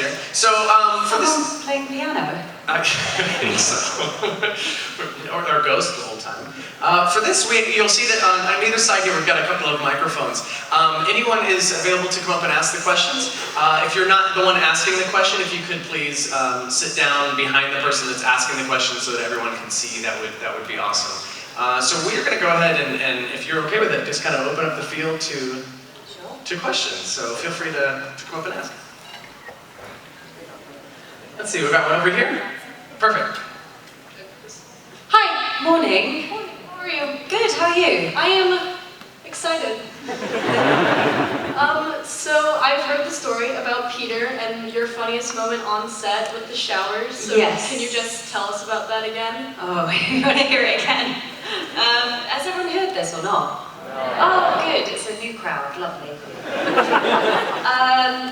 here. So for this, playing piano. I think so. or ghost the whole time. For this, you'll see that on either side here we've got a couple of microphones. Anyone is available to come up and ask the questions. If you're not the one asking the question, if you could please sit down behind the person that's asking the question so that everyone can see, that would be awesome. So we're going to go ahead and if you're okay with it, just kind of open up the field to questions. So feel free to come up and ask. Let's see, we've got one over here. Perfect. Hi, morning. How are you? Good, how are you? I am excited. So I've heard the story about Peter and your funniest moment on set with the showers. So yes. Can you just tell us about that again? Oh, you want to hear it again? Has everyone heard this or not? Oh, good. It's a new crowd, lovely.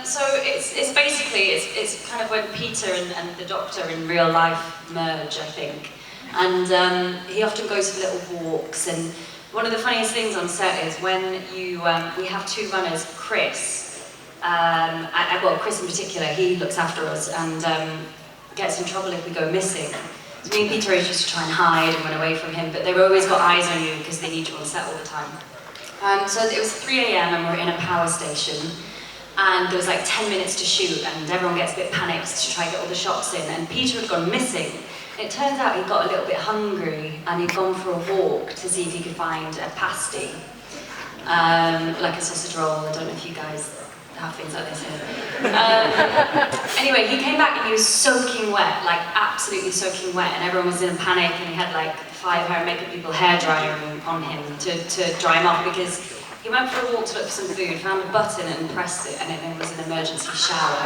So it's basically, it's kind of when Peter and the Doctor in real life merge, I think. And he often goes for little walks, and one of the funniest things on set is when we have two runners, Chris, well, Chris in particular, he looks after us and gets in trouble if we go missing. So me and Peter always used to try and hide and run away from him, but they've always got eyes on you because they need you on set all the time. So it was 3 AM and we're in a power station, and there was like 10 minutes to shoot, and everyone gets a bit panicked to try and get all the shots in, and Peter had gone missing. It turns out he got a little bit hungry and he'd gone for a walk to see if he could find a pasty, like a sausage roll. I don't know if you guys have things like this here. Anyway, he came back and he was soaking wet, like absolutely soaking wet, and everyone was in a panic, and he had like 5 hair and makeup people hair dryer on him to dry him off, because he went for a walk to look for some food, found a button and pressed it, and it was an emergency shower.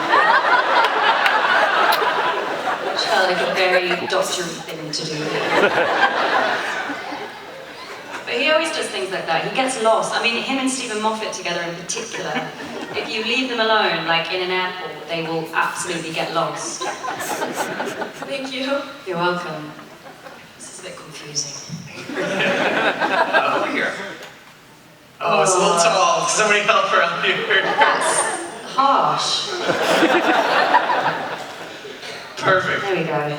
Which felt like a very doctory thing to do. But he always does things like that. He gets lost. I mean, him and Stephen Moffat together in particular, if you leave them alone, like in an airport, they will absolutely get lost. Thank you. You're welcome. This is a bit confusing. Over here. Oh, it's a little tall. Somebody help around here. That's harsh. Perfect. There we go.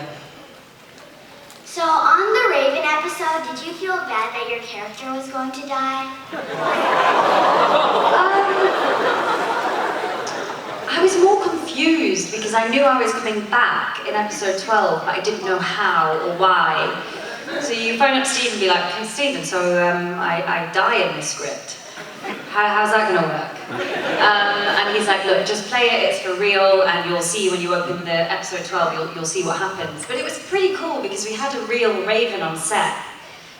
So on the Raven episode, did you feel bad that your character was going to die? I was more confused because I knew I was coming back in episode 12, but I didn't know how or why. So you phone up Steve and be like, "Hey Stephen, so I die in this script. How's that gonna work?" And he's like, "Look, just play it, it's for real, and you'll see when you open the episode 12, you'll see what happens." But it was pretty cool because we had a real Raven on set.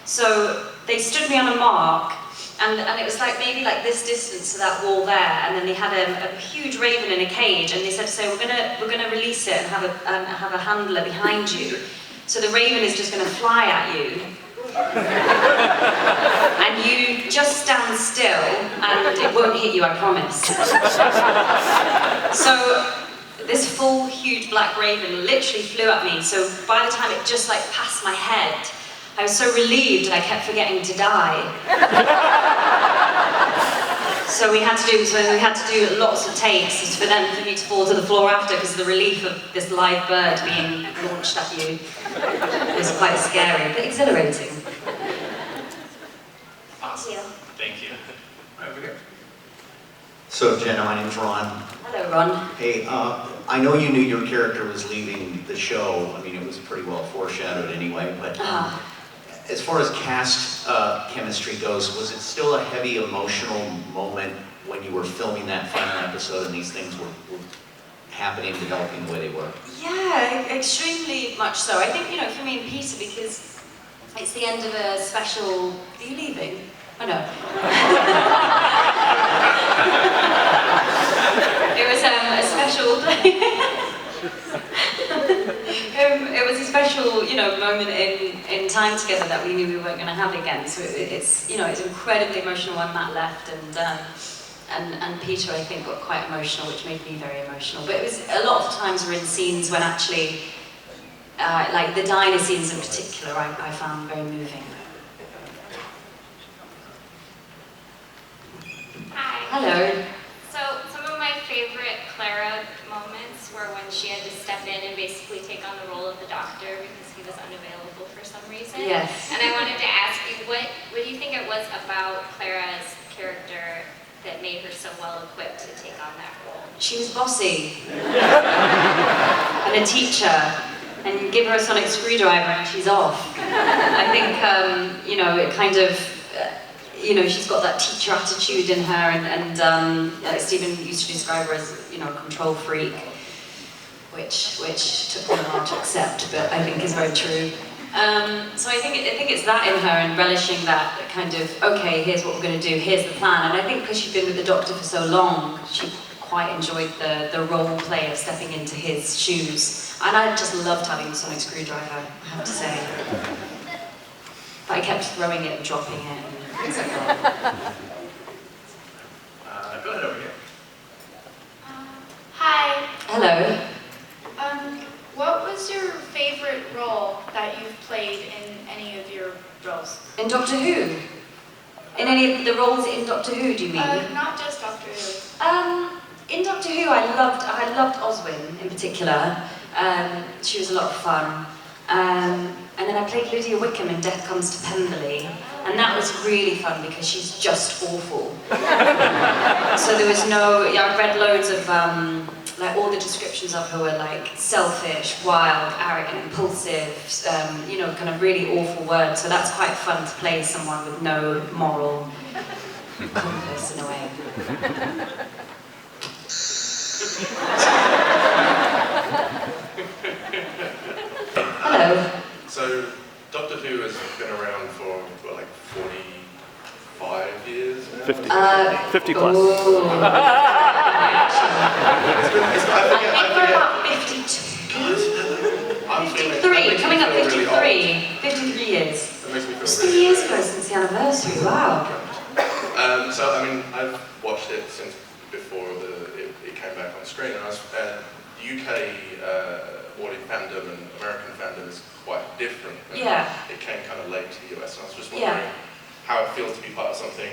So they stood me on a mark, and it was like maybe like this distance to that wall there, and then they had a huge Raven in a cage, and they said, "So we're gonna release it and have a handler behind you. So the Raven is just gonna fly at you. And you just stand still and it won't hit you, I promise." So this full huge black Raven literally flew at me, so by the time it just like passed my head, I was so relieved and I kept forgetting to die. So we had to do lots of takes for me to fall to the floor after, because of the relief of this live bird being launched at you. It was quite scary, but exhilarating. Awesome. Thank you. Right over here. So Jenna, my name's Ron. Hello, Ron. Hey, I know you knew your character was leaving the show. I mean, it was pretty well foreshadowed anyway, but as far as cast chemistry goes, was it still a heavy emotional moment when you were filming that final episode and these things were happening, developing the way they were? Yeah, extremely much so. I think, for me and Peter, because it's the end of a special... Are you leaving? Oh no. It was a special... it was a special, moment in time together that we knew we weren't going to have again. So it's incredibly emotional when Matt left, and Peter, I think, got quite emotional, which made me very emotional. But it was a lot of times we're in scenes when actually, like the diner scenes in particular, I found very moving. Hi. Hello. So some of my favorite Clara moments were when in and basically take on the role of the Doctor because he was unavailable for some reason. Yes. And I wanted to ask you, what do you think it was about Clara's character that made her so well equipped to take on that role? She was bossy. And a teacher. And you give her a sonic screwdriver and she's off. I think, you know, it kind of, you know, she's got that teacher attitude in her, and Stephen used to describe her as, you know, a control freak, which took me a while to accept, but I think is very true. So I think it's that in her, and relishing that kind of, okay, here's what we're going to do, here's the plan. And I think because she'd been with the Doctor for so long, she quite enjoyed the role play of stepping into his shoes. And I just loved having the sonic screwdriver, I have to say. But I kept throwing it and dropping it and things like that. Go ahead over here. Hi. Hello. What was your favorite role that you've played in any of your roles? In Doctor Who? In any of the roles in Doctor Who, do you mean? Not just Doctor Who. In Doctor Who, I loved Oswin in particular. She was a lot of fun. And then I played Lydia Wickham in Death Comes to Pemberley, and that was really fun because she's just awful. So there was no, I read loads of, like all the descriptions of her were like selfish, wild, arrogant, impulsive, you know, kind of really awful words. So that's quite fun to play someone with no moral compass in a way. Hello. So, Doctor Who has been around for, what, like 45 years now? 50 plus. I think we're about 52. I'm 53, coming up 53. 53 years. That makes me feel It's really 3 years great. ago since the anniversary, wow. So, I mean, I've watched it since before it came back on screen, and UK audio fandom and American fandom is quite different. And Yeah. it came kind of late to the US, and I was just Yeah. wondering how it feels to be part of something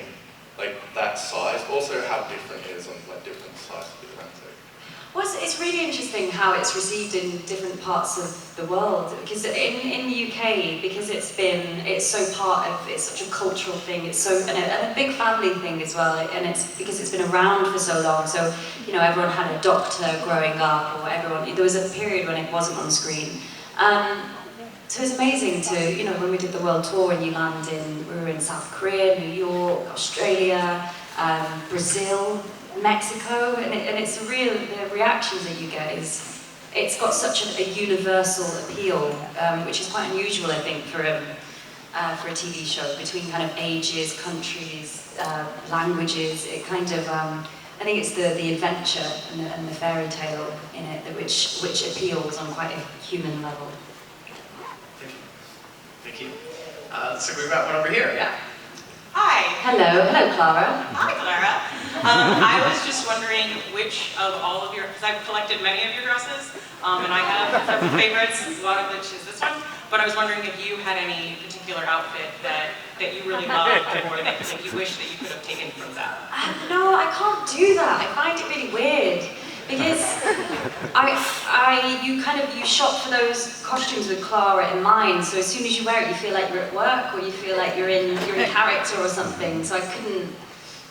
like that size, but also how different it is on like different sides of the Atlantic. Well, it's really interesting how it's received in different parts of the world. Because in the UK, because it's so part of, it's such a cultural thing. It's so and a big family thing as well. And it's because it's been around for so long. So you know, everyone had a Doctor growing up, or everyone. There was a period when it wasn't on screen. So it's amazing to, you know, when we did the world tour and we were in South Korea, New York, Australia, Brazil, Mexico, and it's the reactions that you get it's got such a universal appeal, which is quite unusual, I think, for a TV show, between kind of ages, countries, languages. It kind of, I think it's the adventure and the fairy tale in it which appeals on quite a human level. Thank you. So we've got one over here, yeah. Hi. Hello, Clara. Hi, Clara. I was just wondering which of all of because I've collected many of your dresses, and I have several favorites, one of which is this one, but I was wondering if you had any particular outfit that you really loved, or that you wish that you could have taken from that. No, I can't do that. I find it really weird. Because you shop for those costumes with Clara in mind, so as soon as you wear it, you feel like you're at work, or you feel like you're in character or something. So I think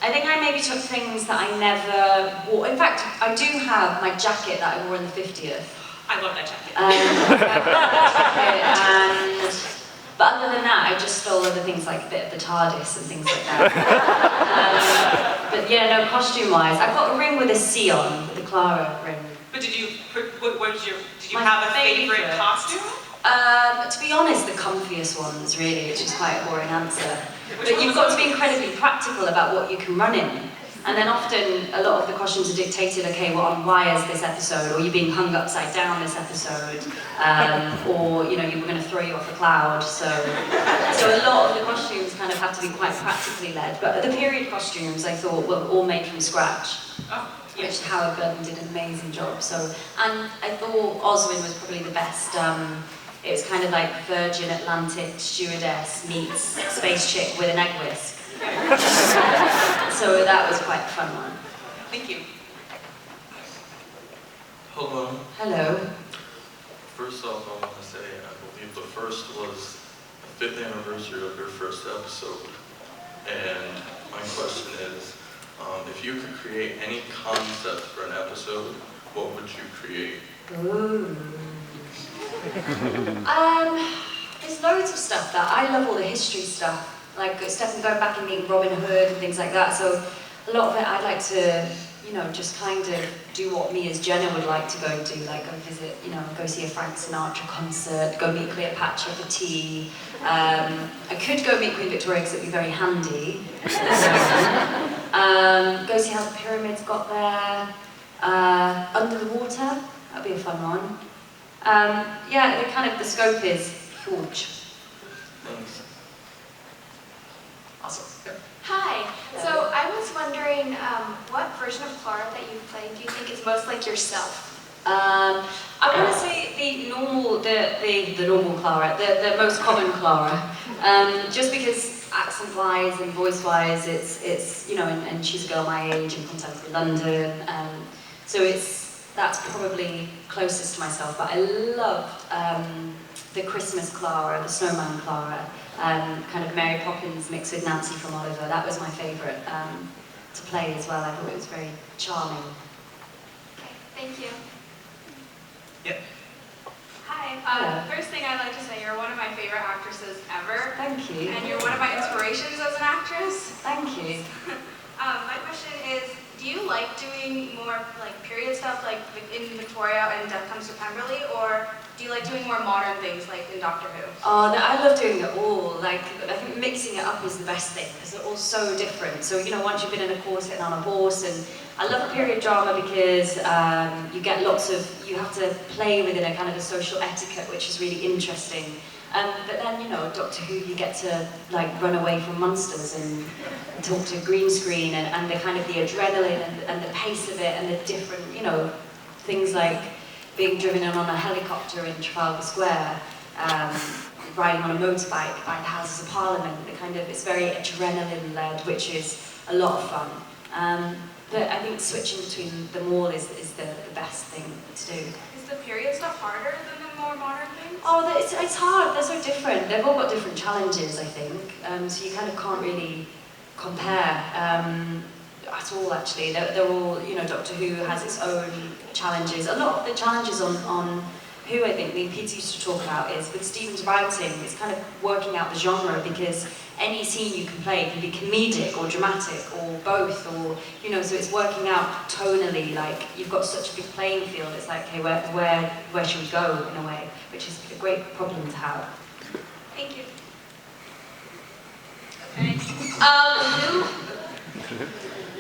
I maybe took things that I never wore. In fact, I do have my jacket that I wore in the 50th. I love that jacket. But other than that, I just stole other things like a bit of the TARDIS and things like that. But yeah, no, costume-wise, I've got a ring with a C on, with the Clara ring. But did you My have a favorite costume? To be honest, the comfiest ones, really, which is quite a boring answer. But you've got to be incredibly practical about what you can run in. And then often, a lot of the costumes are dictated, okay, we're on wires this episode, or you're being hung upside down this episode, or, you know, you were going to throw you off a cloud. So a lot of the costumes kind of have to be quite practically led. But the period costumes, I thought, were all made from scratch. Oh, yes. Which Howard Burton did an amazing job. So, and I thought Oswin was probably the best. It was kind of like Virgin Atlantic stewardess meets space chick with an egg whisk. So that was quite a fun one. Thank you. Hello. Hello. first off, I want to say I believe the first was the 5th anniversary of your first episode. And my question is, if you could create any concept for an episode, what would you create? Ooh. There's loads of stuff that I love all the history stuff, like Stephen going back and meeting Robin Hood and things like that. So a lot of it I'd like to, you know, just kind of do what me as Jenna would like to go and do, like go visit, you know, go see a Frank Sinatra concert, go meet Cleopatra for tea. I could go meet Queen Victoria because it'd be very handy. Go see how the pyramids got there. Under the water, that'd be a fun one. Yeah, the scope is huge. Thanks. Awesome. Yeah. Hi. So I was wondering, what version of Clara that you've played do you think is most like yourself? I want to say the normal Clara, the most common Clara, just because accent-wise and voice-wise, it's you know, and she's a girl my age in contemporary London, so that's probably closest to myself. But I loved the Christmas Clara, the Snowman Clara, kind of Mary Poppins mixed with Nancy from Oliver. That was my favourite to play as well. I thought it was very charming. Okay, thank you. Yeah. Hi. First thing I'd like to say, you're one of my favorite actresses ever. Thank you. And you're one of my inspirations as an actress. Thank you. My question is, do you like doing more like period stuff like in Victoria and Death Comes to Pemberley, or do you like doing more modern things like in Doctor Who? Oh, I love doing it all. Like, I think mixing it up is the best thing because they're all so different. So, you know, once you've been in a corset and on a horse, and I love period drama because you get you have to play within a kind of a social etiquette, which is really interesting. But then, you know, Doctor Who, you get to like run away from monsters and talk to a green screen and the kind of the adrenaline and the pace of it and the different, you know, things like being driven in on a helicopter in Trafalgar Square, riding on a motorbike by the Houses of Parliament. It's very adrenaline-led, which is a lot of fun. But I think switching between them all is the best thing to do. Is the period stuff harder than the more modern things? Oh, it's hard. They're so different. They've all got different challenges, I think. So you kind of can't really compare at all, actually. They're all, you know, Doctor Who has its own challenges. A lot of the challenges on Who, I think, me and Peter used to talk about is, with Stephen's writing, it's kind of working out the genre, because any scene you can play can be comedic or dramatic or both, or, you know, so it's working out tonally, like, you've got such a big playing field, it's like, okay, where should we go, in a way, which is a great problem to have. Thank you. Okay.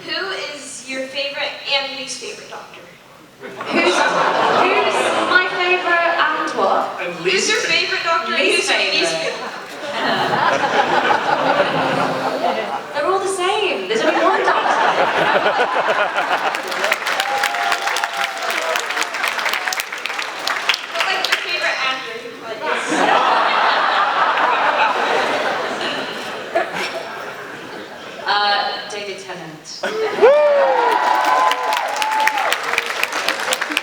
Who is your favorite and least favorite Doctor? Who's my favourite and what? And Who's your favorite Doctor and who's your least favorite? They're all the same. There's only one Doctor. What, like, your favorite actor who played this? David Tennant.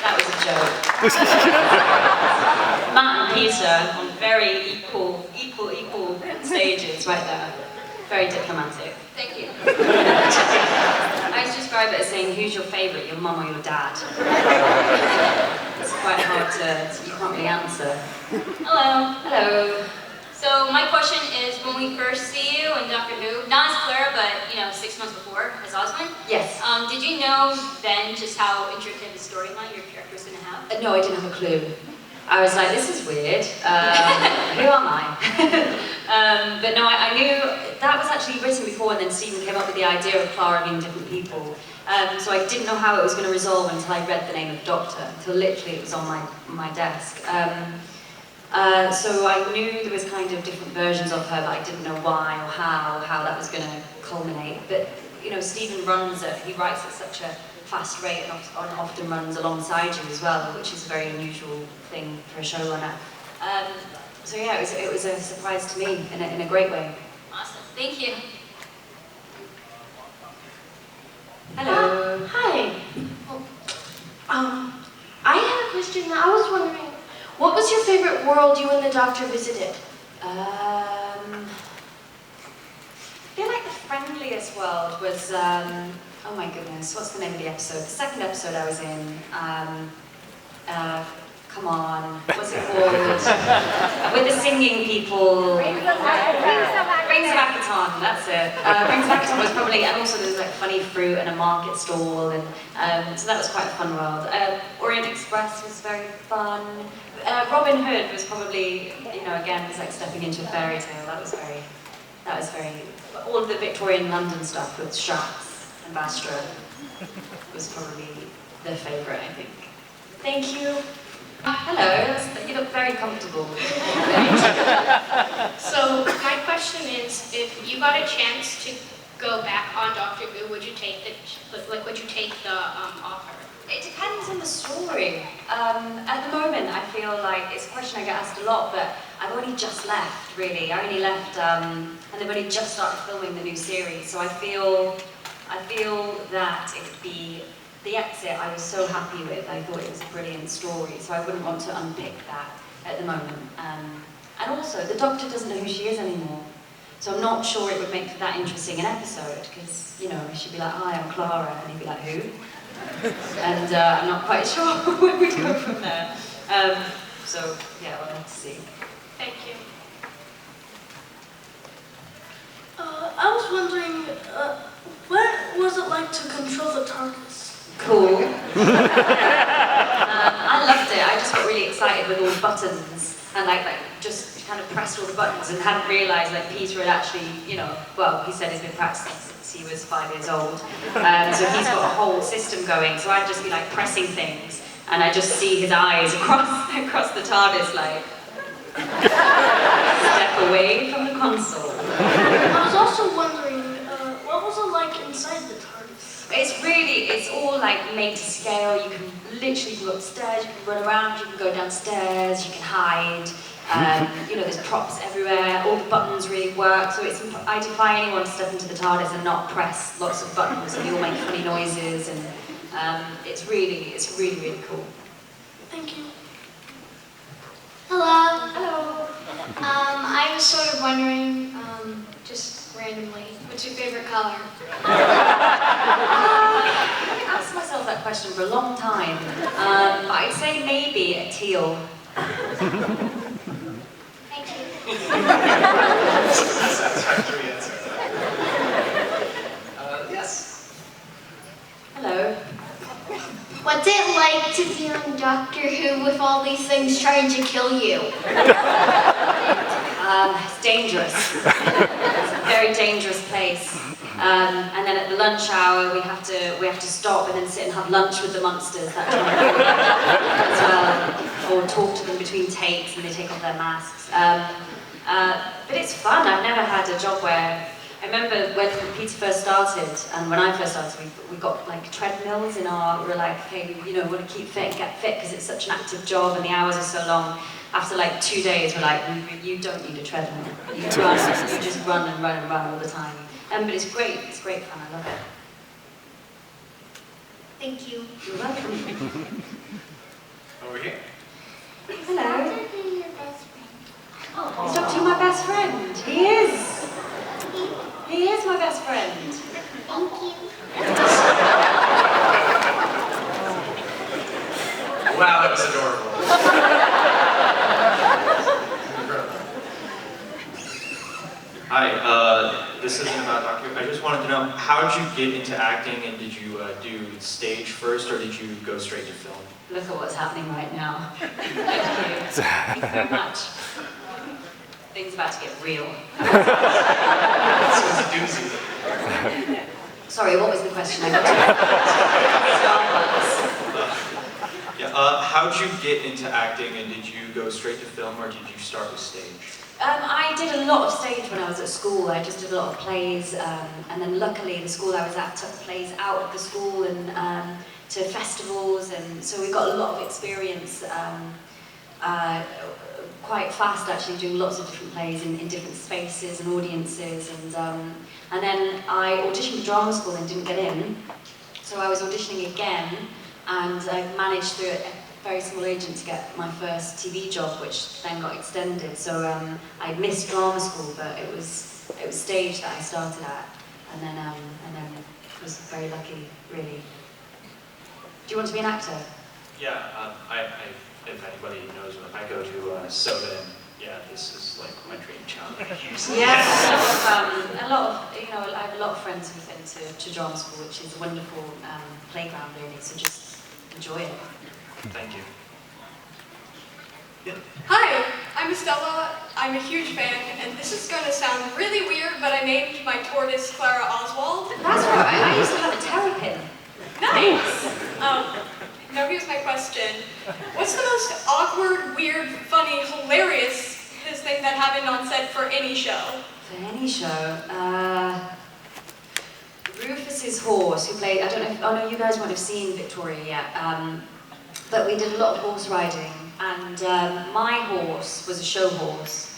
That was a joke. Matt and Peter on very equal stages right there. Very diplomatic. Thank you. I just describe it as saying, who's your favourite, your mum or your dad? It's quite hard you can't really answer. Hello. Hello. So my question is, when we first see you in Doctor Who, not as Clara, but 6 months before as Osmond. Yes. Did you know then just how intricate the storyline your character was going to have? No, I didn't have a clue. I was like, this is weird. Who am I? But no, I knew that was actually written before, and then Stephen came up with the idea of Clara being different people. So I didn't know how it was going to resolve until I read the name of the Doctor, until literally it was on my desk. So I knew there was kind of different versions of her, but I didn't know why or how that was going to culminate. But Stephen he writes at such a fast rate and often runs alongside you as well, which is a very unusual thing for a showrunner. So yeah, it was a surprise to me in a great way. Awesome, thank you. Hello. Hi. I had a question. I was wondering, what was favorite world you and the Doctor visited? I feel like the friendliest world was, oh my goodness, what's the name of the episode? The second episode I was in, come on, what's it called? With the singing people. Rings of Hackathon, that's it. Rings of Hackathon was probably, and also there's like funny fruit and a market stall, and so that was quite a fun world. Orient Express was very fun. Robin Hood was probably, you know, again, it was like stepping into a fairy tale. That was very, all of the Victorian London stuff with Shaps and Bastra was probably the favourite, I think. Thank you. Hello, you look very comfortable. So my question is, if you got a chance to go back on Doctor Who, would you take the offer? It depends on the story. At the moment, I feel like it's a question I get asked a lot, but I've only just left, really. I only left, and they've only just started filming the new series, so I feel that it would be the exit I was so happy with. I thought it was a brilliant story, so I wouldn't want to unpick that at the moment. And also, the Doctor doesn't know who she is anymore, so I'm not sure it would make for that interesting an episode, because, you know, she'd be like, "Hi, I'm Clara," and he'd be like, "Who?" And I'm not quite sure where we'd go from there. So, yeah, we'll have to see. Thank you. I was wondering, what was it like to control the TARDIS? Cool. I loved it. I just got really excited with all the buttons and like just kind of pressed all the buttons and hadn't realised like Peter had actually, you know, well, he said he's been practicing since he was 5 years old. So he's got a whole system going. So I'd just be like pressing things and I just see his eyes across the TARDIS like step away from the console. I was also wondering, what was it like inside the TARDIS? It's all like made to scale. You can literally go upstairs, you can run around, you can go downstairs, you can hide. You know, there's props everywhere, all the buttons really work, so I defy anyone to step into the TARDIS and not press lots of buttons and they all make funny noises, and it's really, really cool. Thank you. Hello. Hello. I was sort of wondering, just randomly, what's your favorite color? I've asked myself that question for a long time, but I'd say maybe a teal. Thank you. Satisfactory answer. Yes. Hello. What's it like to be on Doctor Who with all these things trying to kill you? It's dangerous. It's a very dangerous place. And then at the lunch hour, we have to stop and then sit and have lunch with the monsters that time as well, or talk to them between takes and they take off their masks. But it's fun. I've never had a job where. I remember when Peter first started, and when I first started, we got like treadmills in our. We were like, hey, you know, we want to keep fit and get fit because it's such an active job and the hours are so long. After like 2 days, we're like, you don't need a treadmill. You just run and run and run all the time. But it's great fun. I love it. Thank you. You're welcome. Over here. Hello. Doctor Who, your best friend. Is Doctor my best friend? He is. He is my best friend. Thank you. Wow, that was adorable. Hi, this isn't about Doctor Who. I just wanted to know, how did you get into acting, and did you do stage first, or did you go straight to film? Look at what's happening right now. Thank you. Thank you very much. Things about to get real. This was a doozy. Sorry, what was the question? I got to How did you get into acting, and did you go straight to film, or did you start with stage? I did a lot of stage when I was at school. I just did a lot of plays, and then luckily the school I was at took plays out of the school and to festivals, and so we got a lot of experience quite fast actually, doing lots of different plays in different spaces and audiences, and then I auditioned for drama school and didn't get in, so I was auditioning again, and I managed through very small agent to get my first TV job, which then got extended. So I missed drama school, but it was stage that I started at, and then was very lucky, really. Do you want to be an actor? Yeah, if anybody knows, if I go to Soda, yeah, this is like my dream job. Yeah, a lot of, you know, I have a lot of friends who've been to drama school, which is a wonderful playground, really. So just enjoy it. Thank you. Hi, I'm Estella. I'm a huge fan, and this is going to sound really weird, but I named my tortoise Clara Oswald. That's right. I used to have a terrapin. Nice. Now here's my question. What's the most awkward, weird, funny, hilarious thing that happened on set for any show? For any show, Rufus's horse, who played, I don't know if, oh no, you guys won't have seen Victoria yet, but we did a lot of horse riding, and my horse was a show horse,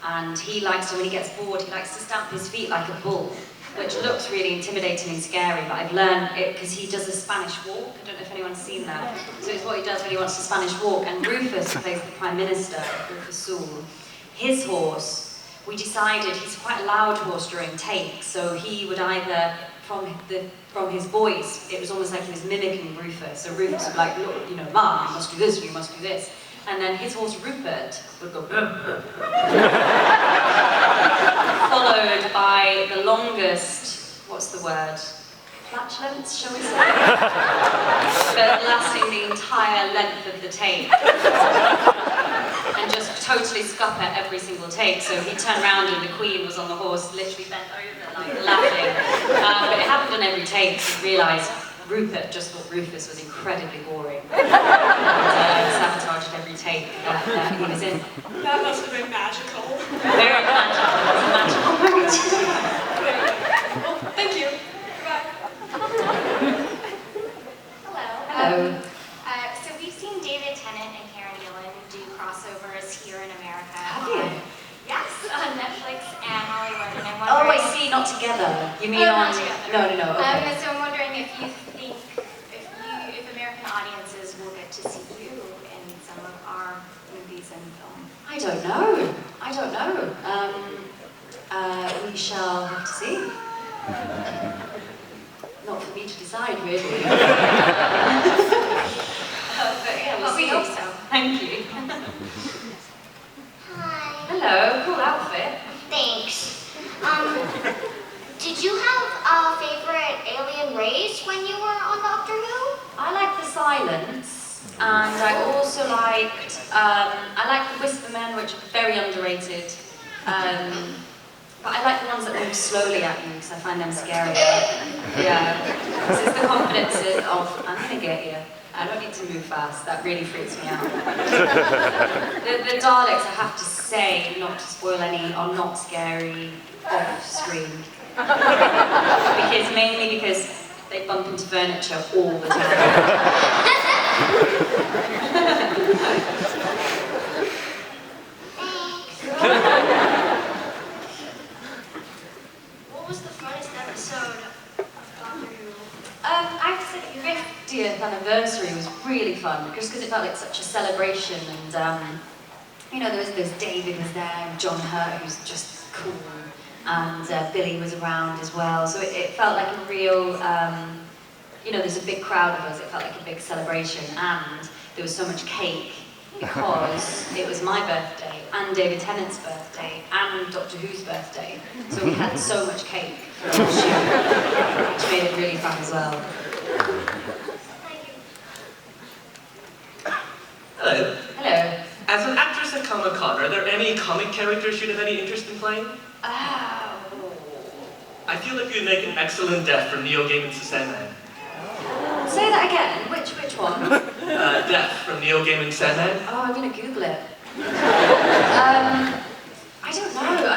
and he likes to, when he gets bored, he likes to stamp his feet like a bull, which looks really intimidating and scary, but I've learned it because he does a Spanish walk. I don't know if anyone's seen that. So it's what he does when he wants to Spanish walk, and Rufus, who plays the Prime Minister, Rufus Sewell, his horse, we decided he's quite a loud horse during takes, so he would either, from his voice, it was almost like he was mimicking Rufus. So Rufus would be like, look, you know, Mum, you must do this, you must do this. And then his horse Rupert would go, followed by the longest, what's the word? Flatulence, shall we say? But lasting the entire length of the take. And just totally scupper every single take. So he turned around and the Queen was on the horse, literally bent over, like laughing. But it happened on every take, so he realised Rupert just thought Rufus was incredibly boring. And sabotaged every take that he was in. That must have been magical. Very magical. It was a magical moment. Well, thank you. Goodbye. Hello. So we've seen David Tennant and Karen Gillan do crossovers here in America. Have you? Yes, on Netflix and Hollywood. And I'm Oh, wondering. I see, not together. You mean Oh, on... not together. No, okay. So I'm wondering if you think, if American audiences will get to see you in some of our movies and film. I don't know. I don't know. We shall have to see. Not for me to decide, really. But yeah, we'll see. We hope so. Thank you. Hi. Hello, cool outfit. Thanks. Did you have a favorite alien race when you were on Doctor Who? I like the silence, and I also liked, I like the Whispermen, which are very underrated. But I like the ones that move slowly at you, because I find them scary. Yeah. Because it's the confidence of, I'm going to get you. I don't need to move fast. That really freaks me out. The Daleks, I have to say, not to spoil any, are not scary off screen. Mainly because they bump into furniture all the time. What was the funnest episode of Doctor Who? I have to say, the 50th anniversary was really fun, just because it felt like such a celebration, and you know, there's David was there, and John Hurt, who's just cool, and Billy was around as well, so it felt like a real, you know, there's a big crowd of us, it felt like a big celebration, and there was so much cake, because it was my birthday, and David Tennant's birthday, and Doctor Who's birthday, so we had so much cake for our shoot, which made it really fun as well. Hello. Hello. As an actress at Comic-Con, are there any comic characters you'd have any interest in playing? Oh. I feel like you'd make an excellent Death from Neo Gaiman's The Sandman. Say that again. Which one? Death from Neo Gaiman's Sandman. Oh, I'm gonna Google it. I don't know.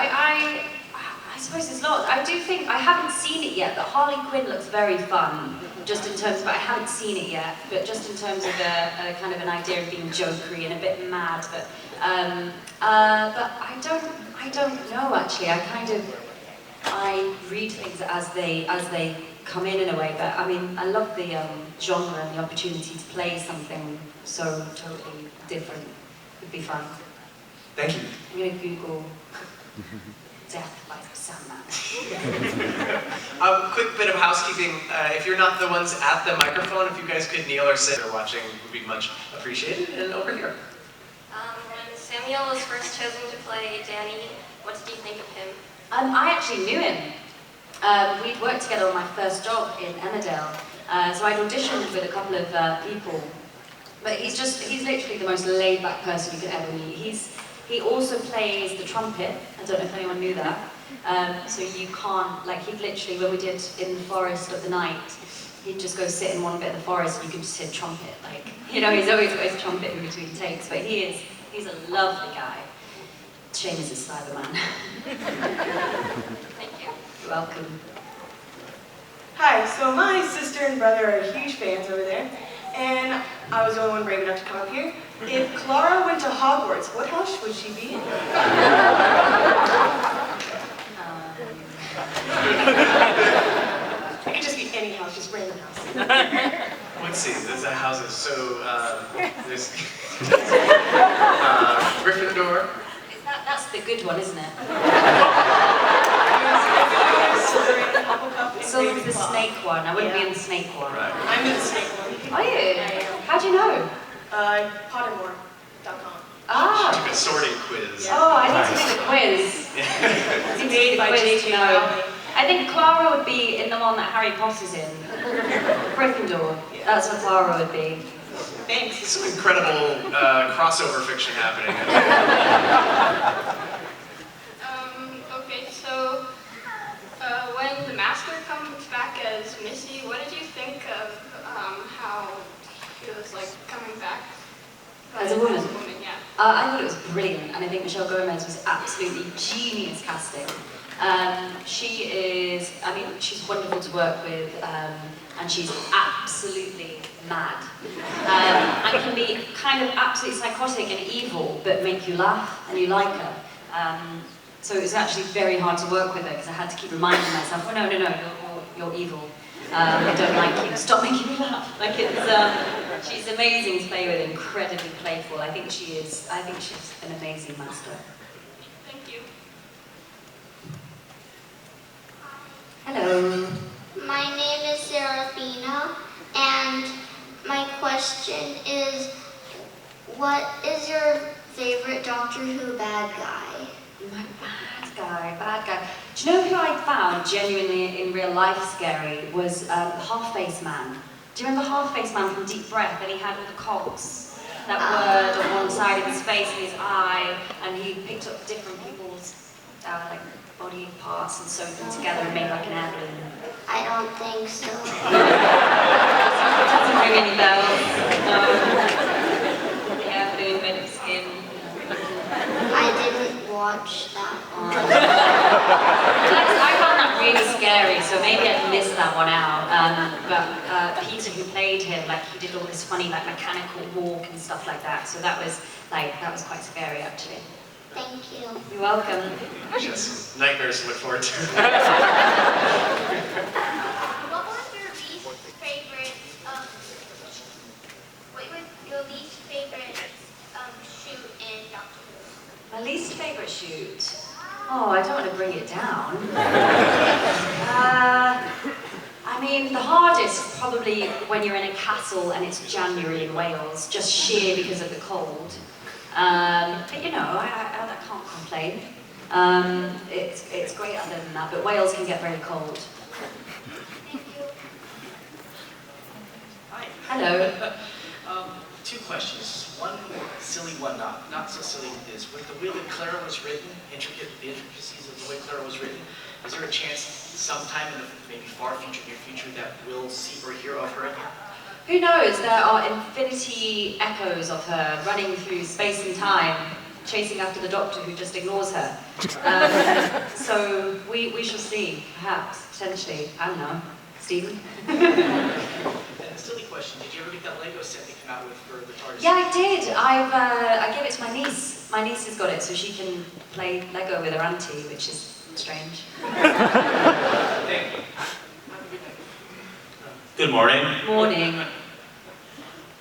I suppose there's lots. I do think I haven't seen it yet, but Harley Quinn looks very fun. Just in terms, but I haven't seen it yet. But just in terms of a kind of an idea of being jokery and a bit mad. But I don't know actually. I kind of I read things as they come in a way, but I mean, I love the genre and the opportunity to play something so totally different. It'd be fun. Thank you. I'm going to Google Death by Sandman. Quick bit of housekeeping. If you're not the ones at the microphone, if you guys could kneel or sit or watching, would be much appreciated. And over here. When Samuel was first chosen to play Danny, what did you think of him? I actually knew him. We'd worked together on my first job in Emmerdale, so I'd auditioned with a couple of people. But he's literally the most laid-back person you could ever meet. He also plays the trumpet. I don't know if anyone knew that. So you can't, like, he'd literally, when we did In the Forest of the Night, he'd just go sit in one bit of the forest and you could just hear trumpet. Like, you know, he's always got his trumpet in between takes, but he's a lovely guy. Shame is his Cyberman. Thank you. You're welcome. Hi, so my sister and brother are huge fans over there, and I was the only one brave enough to come up here. If Clara went to Hogwarts, what house would she be in? It could just be any house, just random house. Let's see, there's houses. So, there's Gryffindor. That's the good one, isn't it? Slytherin's the snake one. I wouldn't be in the snake one. Right. I'm in the snake one. Are you? How do you know? Pottermore.com. Ah. Took a sorting quiz. Oh, I need to do the quiz. I need to do the quiz to know. I think Clara would be in the one that Harry Potter's in. Gryffindor. That's what Clara would be. Thanks. Some incredible crossover fiction happening. Okay, so when the Master comes back as Missy, what did you think of how he was like coming back As a woman? yeah. I thought it was brilliant, and I think Michelle Gomez was absolutely genius casting. She is, I mean, she's wonderful to work with, and she's absolutely mad. And can be kind of absolutely psychotic and evil, but make you laugh, and you like her. So it was actually very hard to work with her, because I had to keep reminding myself, oh no, you're evil. I don't like you, stop making me laugh. Like she's amazing to play with, incredibly playful. I think she's an amazing master. Thank you. Hello. My name is Serafina, and my question is, what is your favorite Doctor Who bad guy? My bad guy. Do you know who I found genuinely in real life scary was the half-face man. Do you remember half-face man from Deep Breath? And he had all the cogs, that word on one side of his face and his eye, and he picked up different people's like body parts and sewed them together and made like an air balloon. I don't think so. Doesn't ring any bells. No. The air balloon made of skin. I didn't watch that one. I found that really scary, so maybe I'd missed that one out. But Peter, who played him, like he did all this funny like mechanical walk and stuff like that. So that was quite scary actually. Thank you. You're welcome. Yes, nightmares to look forward to. What was your least favorite? What was your least favorite shoot in Doctor Who? My least favourite shoot? Oh, I don't want to bring it down. I mean, the hardest probably when you're in a castle and it's January in Wales, just sheer because of the cold. But you know, I can't complain. It's great other than that, but Wales can get very cold. Hi. Hello. Two questions. One silly, one not so silly is with the way that Clara was written, the intricacies of the way Clara was written, is there a chance sometime in the maybe far future, near future, that we'll see or hear of her again? Who knows? There are infinity echoes of her running through space and time, chasing after the Doctor who just ignores her. So we shall see, perhaps, potentially. I don't know. Stephen? And a silly question, did you ever get that Lego set they came out with for the TARDIS? Yeah, I did. I gave it to my niece. My niece has got it, so she can play Lego with her auntie, which is strange. Good morning. Morning.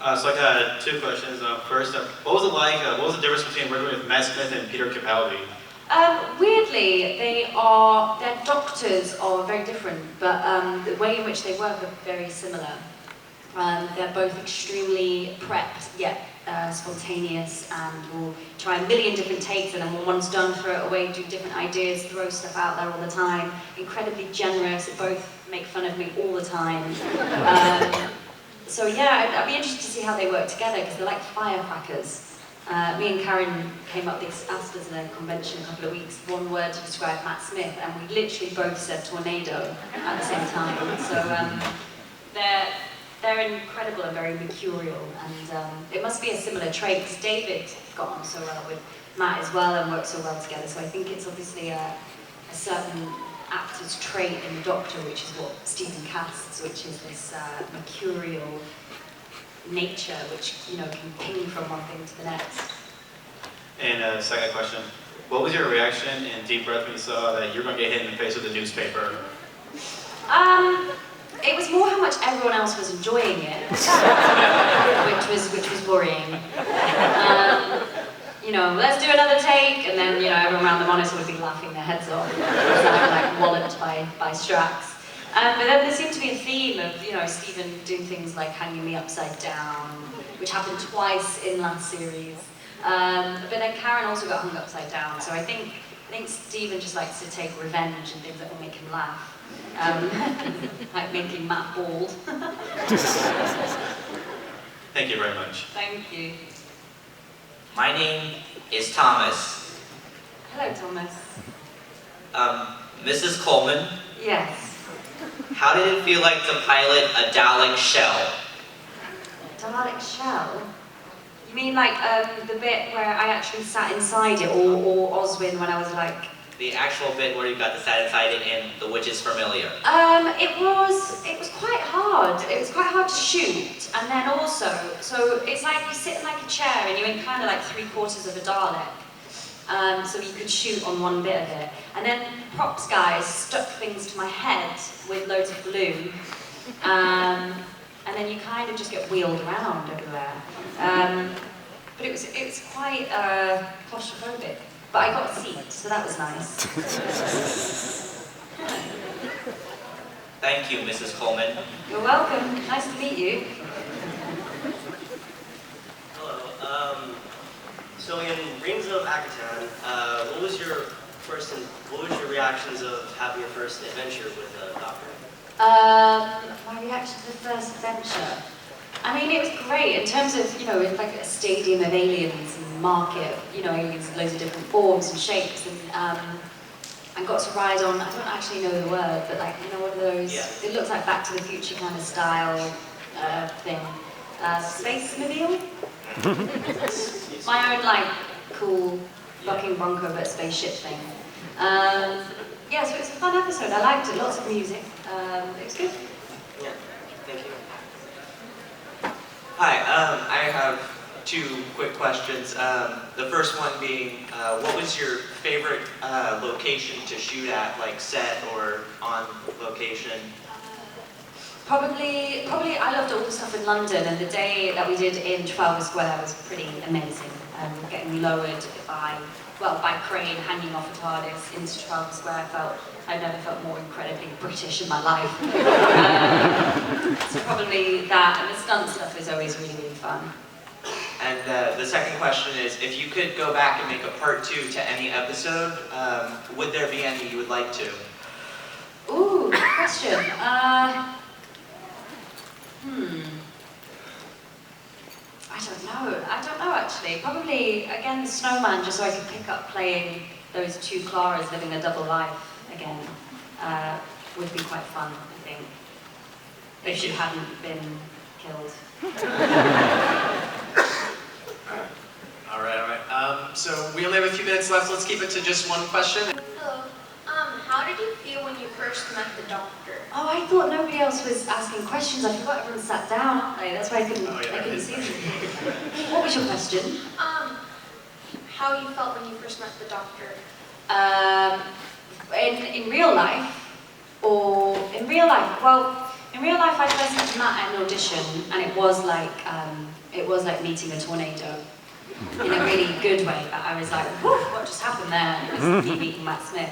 So I got two questions. First, what was it like? What was the difference between working with Matt Smith and Peter Capaldi? Weirdly, their doctors are very different, but the way in which they work are very similar. They're both extremely prepped, yet spontaneous, and will try a million different takes, and then when one's done, throw it away, do different ideas, throw stuff out there all the time. Incredibly generous, they both make fun of me all the time. So yeah, I'd be interested to see how they work together, because they're like firecrackers. Me and Karen came up with asked us at a convention a couple of weeks, one word to describe Matt Smith, and we literally both said tornado at the same time. So they're incredible and very mercurial, and it must be a similar trait, because David got on so well with Matt as well and worked so well together, so I think it's obviously a certain actor's trait in the Doctor, which is what Stephen casts, which is this mercurial nature, which, you know, can ping from one thing to the next. And second question, what was your reaction in Deep Breath when you saw that you were going to get hit in the face with a newspaper? It was more how much everyone else was enjoying it, which was worrying. You know, let's do another take, and then, you know, everyone around the monitor would be laughing their heads off, because I'm like walloped by Strax. But then there seemed to be a theme of, you know, Stephen doing things like hanging me upside down, which happened twice in last series. But then Karen also got hung upside down, so I think Stephen just likes to take revenge and things that will make him laugh. Like making Matt bald. Thank you very much. Thank you. My name is Thomas. Hello, Thomas. Mrs. Coleman, Yes. how did it feel like to pilot a Dalek shell? Dalek shell? You mean like the bit where I actually sat inside it, or Oswin when I was like... The actual bit where you got to sat inside it and the witch is familiar. It was quite hard. It was quite hard to shoot, and then also, so it's like you sit in like a chair and you're in kind of like 3/4 of a Dalek. So you could shoot on one bit of it. And then props guys stuck things to my head with loads of glue. And then you kind of just get wheeled around everywhere. But it was quite claustrophobic. But I got a seat, so that was nice. Thank you, Mrs. Coleman. You're welcome. Nice to meet you. Hello. So in Rings of Akatan, what was your reactions of having your first adventure with a doctor? My reaction to the first adventure. I mean, it was great in terms of, you know, it's like a stadium of aliens and market, you know, aliens in loads of different forms and shapes, and I got to ride on, I don't actually know the word, but like, you know, one of those, yeah. It looks like Back to the Future kind of style thing. Space-mobile? My own, like, cool bucking bronco but spaceship thing. Yeah, so it was a fun episode. I liked it, lots of music. It was good. Yeah, thank you. Hi, I have two quick questions. The first one being, what was your favorite location to shoot at, like set or on location? Probably I loved all the stuff in London, and the day that we did in Trafalgar Square was pretty amazing. Getting lowered by crane, hanging off a TARDIS into Trafalgar Square, I've never felt more incredibly British in my life. So probably that, and the stunt stuff is always really, really fun. And the second question is, if you could go back and make a part 2 to any episode, would there be any you would like to? Ooh, good question. I don't know actually. Probably, again, the Snowman, just so I could pick up playing those two Claras living a double life again, would be quite fun, I think. If she hadn't been killed. All right. So we only have a few minutes left. Let's keep it to just one question. Hello. How did you feel when you first met the Doctor? Oh, I thought nobody else was asking questions. I forgot everyone sat down, aren't they? That's why I couldn't see them. What was your question? How you felt when you first met the Doctor? in real life, or in real life, well, in real life I first met Matt at an audition, and it was like meeting a tornado. In a really good way, but I was like, whew, what just happened there? And it was me meeting Matt Smith.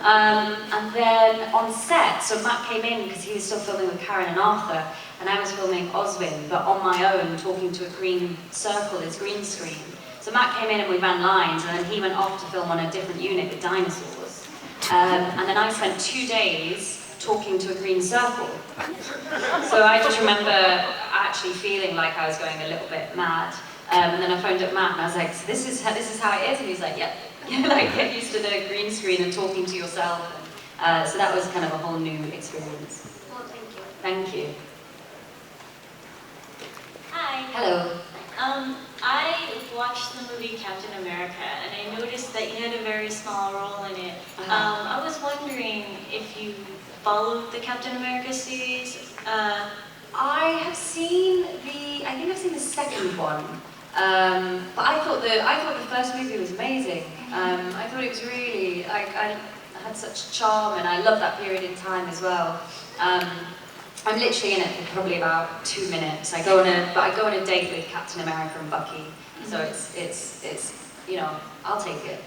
And then on set, so Matt came in because he was still filming with Karen and Arthur, and I was filming Oswin, but on my own, talking to a green circle, this green screen. So Matt came in and we ran lines, and then he went off to film on a different unit with dinosaurs. And then I spent 2 days talking to a green circle. So I just remember actually feeling like I was going a little bit mad. And then I phoned up Matt and I was like, so this is how it is? And he's like, yeah. Like, get used to the green screen and talking to yourself. And, so that was kind of a whole new experience. Well, thank you. Thank you. Hi. Hello. I watched the movie Captain America, and I noticed that you had a very small role in it. I was wondering if you followed the Captain America series. I have seen I think I've seen the second one. But I thought the first movie was amazing. I thought it was really, I had such charm, and I love that period in time as well. I'm literally in it for probably about 2 minutes. I go on a date with Captain America and Bucky, so it's you know, I'll take it.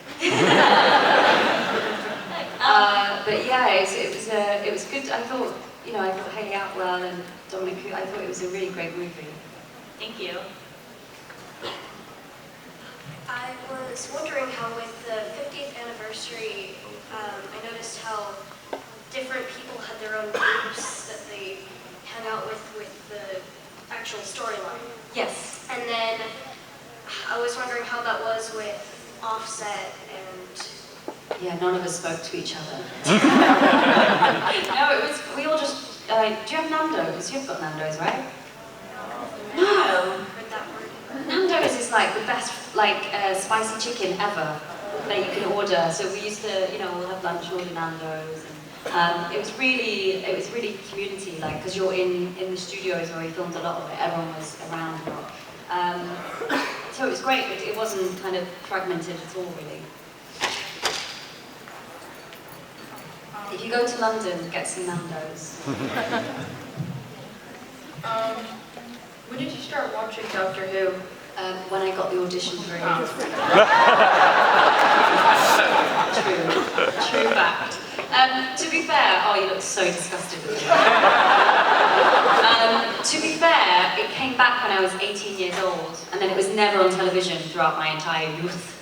But yeah, it was good. I thought Haley Atwell and Dominic, I thought it was a really great movie. Thank you. I was wondering how with the 50th anniversary, I noticed how different people had their own groups that they hung out with the actual storyline. Yes. And then I was wondering how that was with Offset and... Yeah, none of us spoke to each other. No, we all just, do you have Nando's? You've got Nando's, right? No. Nando's is like the best, spicy chicken ever that you can order. So we used to, we'll have lunch and order Nando's. And, it was really community, because you're in the studios where we filmed a lot of it. Everyone was around a lot. So it was great. It wasn't kind of fragmented at all, really. If you go to London, get some Nando's. When did you start watching Doctor Who? When I got the audition for it. True fact. To be fair, oh, you look so disgusted with me. To be fair, it came back when I was 18 years old, and then it was never on television throughout my entire youth.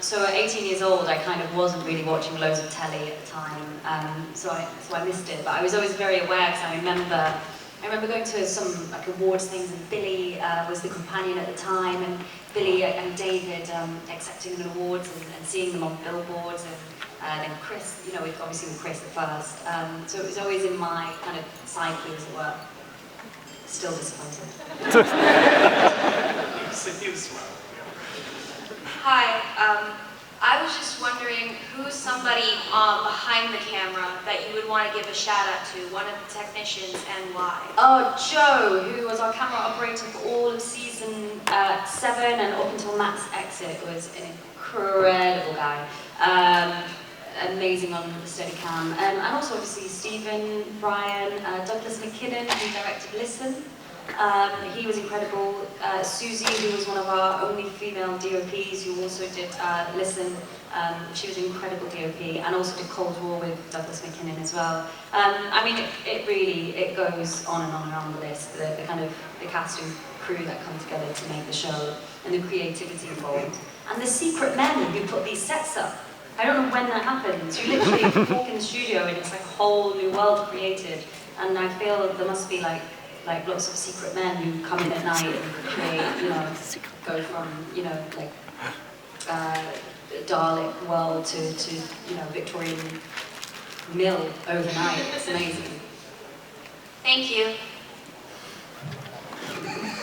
So at 18 years old, I kind of wasn't really watching loads of telly at the time, so I missed it. But I was always very aware, because I remember going to some awards things, and Billy was the companion at the time, and Billy and David accepting an awards and seeing them on billboards, and then Chris, obviously with Chris at first. So it was always in my kind of psyche, as it were. Still disappointed. Hi, I was just wondering who's somebody behind the camera that you would want to give a shout out to, one of the technicians, and why? Oh, Joe, who was our camera operator for all of season 7 and up until Matt's exit, was an incredible guy. Amazing on the Steadicam. And also obviously Stephen, Brian, Douglas McKinnon, who directed Listen. He was incredible. Susie, who was one of our only female DOPs, who also did Listen. She was an incredible DOP, and also did Cold War with Douglas McKinnon as well. I mean, it goes on and on the list. The kind of the cast and crew that come together to make the show, and the creativity involved, and the secret men who put these sets up. I don't know when that happens. You literally walk in the studio and it's like a whole new world created, and I feel there must be like lots of secret men who come in at night and create, go from, Dalek world to Victorian mill overnight. It's amazing. Thank you.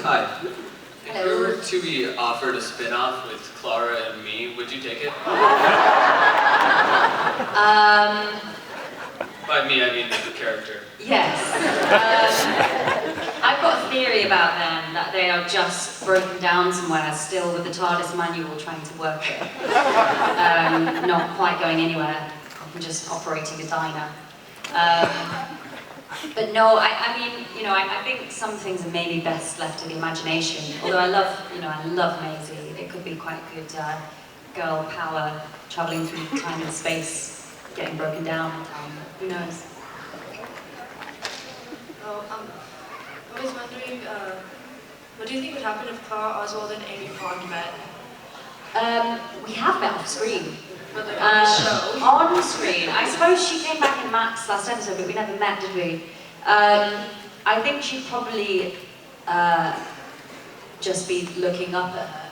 Hi. If you were to be offered a spin-off with Clara and me, would you take it? By me, I mean the character. Yes. I've got a theory about them, that they are just broken down somewhere, still with the TARDIS manual trying to work it. Not quite going anywhere. from just operating a diner. But no, I mean, you know, I think some things are maybe best left to the imagination. Although I love, you know, I love Maisie. It could be quite good girl power, traveling through time and space, getting broken down. Who knows? Oh, I was wondering, what do you think would happen if Clara, Oswald, and Amy Pond met? We have met off screen. But like on the show? On screen. I suppose she came back in Matt's last episode, but we never met, did we? I think she'd probably just be looking up at her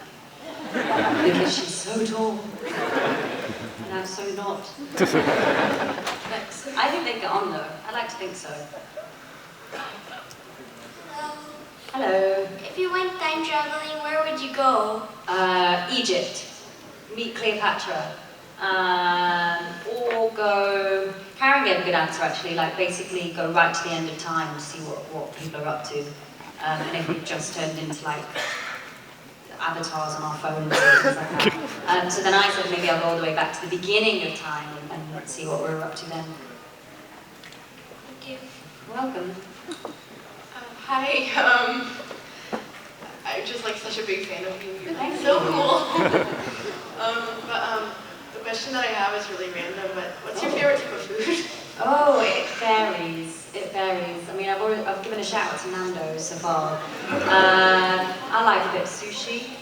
because she's so tall. And I'm so not. Thanks. I think they'd get on though. I like to think so. Hello. If you went time traveling, where would you go? Egypt. Meet Cleopatra. Or go... Karen gave a good answer actually, like basically go right to the end of time and see what people are up to. And if we've just turned into like avatars on our phones and things like that. So then I said maybe I'll go all the way back to the beginning of time and see what we're up to then. Thank you. You're welcome. Hi, I'm just like such a big fan of you. You're Thank so you. cool. The question that I have is really random, but what's your favorite type of food? Oh, it varies. It varies. I mean, I've given a shout out to Nando's so far. I like a bit of sushi.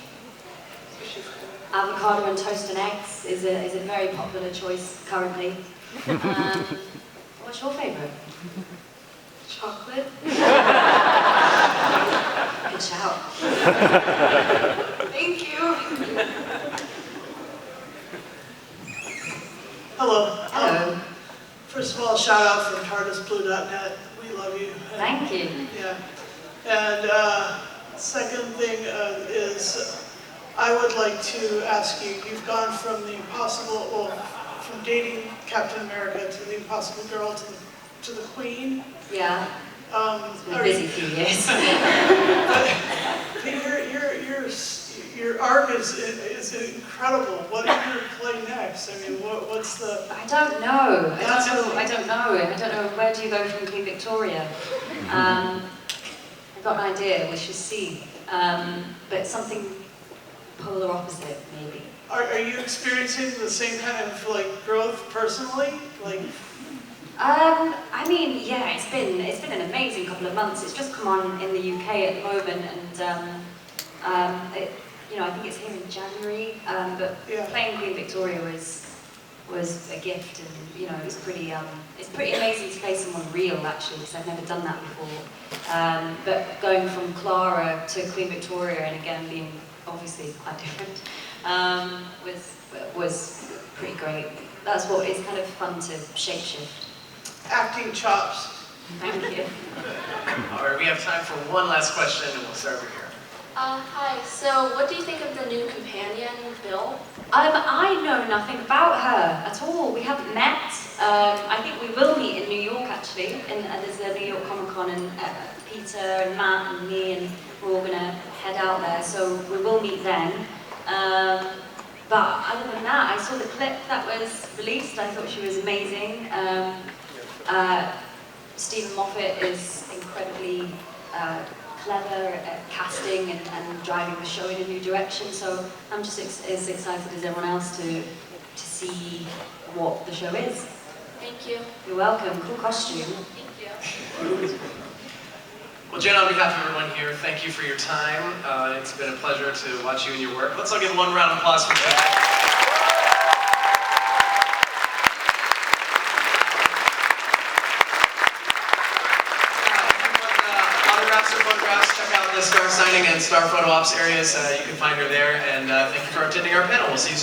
Avocado and toast and eggs is a very popular choice currently. What's your favourite? Chocolate. Good shout. Thank you. Hello. Hello. First of all, shout out from TARDISblue.net. We love you. Thank you. Yeah. And second thing is, I would like to ask you, you've gone from the impossible, well, from dating Captain America to the Impossible Girl to the Queen. Yeah. It's been a busy few years. Your arc is incredible. What are you going to play next? I mean, what's the... I don't know. I don't know. Where do you go from Queen Victoria? I've got an idea. We shall see. But something polar opposite, maybe. Are you experiencing the same kind of like growth personally? Like. I mean, yeah, it's been an amazing couple of months. It's just come on in the UK at the moment, and you know, I think it's here in January. But playing Queen Victoria was a gift, and you know, it's pretty amazing to play someone real actually, because I've never done that before. But going from Clara to Queen Victoria, and again being obviously quite different, was pretty great. That's what it's kind of fun to shapeshift. Acting chops. Thank you. All right, we have time for one last question, and we'll start over here. Hi, so what do you think of the new companion, Bill? I know nothing about her at all. We haven't met. I think we will meet in New York actually, and there's a New York Comic Con, and Peter and Matt and me, and we're all gonna head out there, so we will meet then. But other than that, I saw the clip that was released. I thought she was amazing. Stephen Moffat is incredibly clever at casting and driving the show in a new direction, so I'm just as excited as everyone else to see what the show is. Thank you. You're welcome. Cool costume. Thank you. Well, Jenna, on behalf of everyone here, thank you for your time. It's been a pleasure to watch you and your work. Let's all give one round of applause for Jenna. Check out the Star Signing and Star Photo Ops areas. You can find her there. And thank you for attending our panel. We'll see you soon.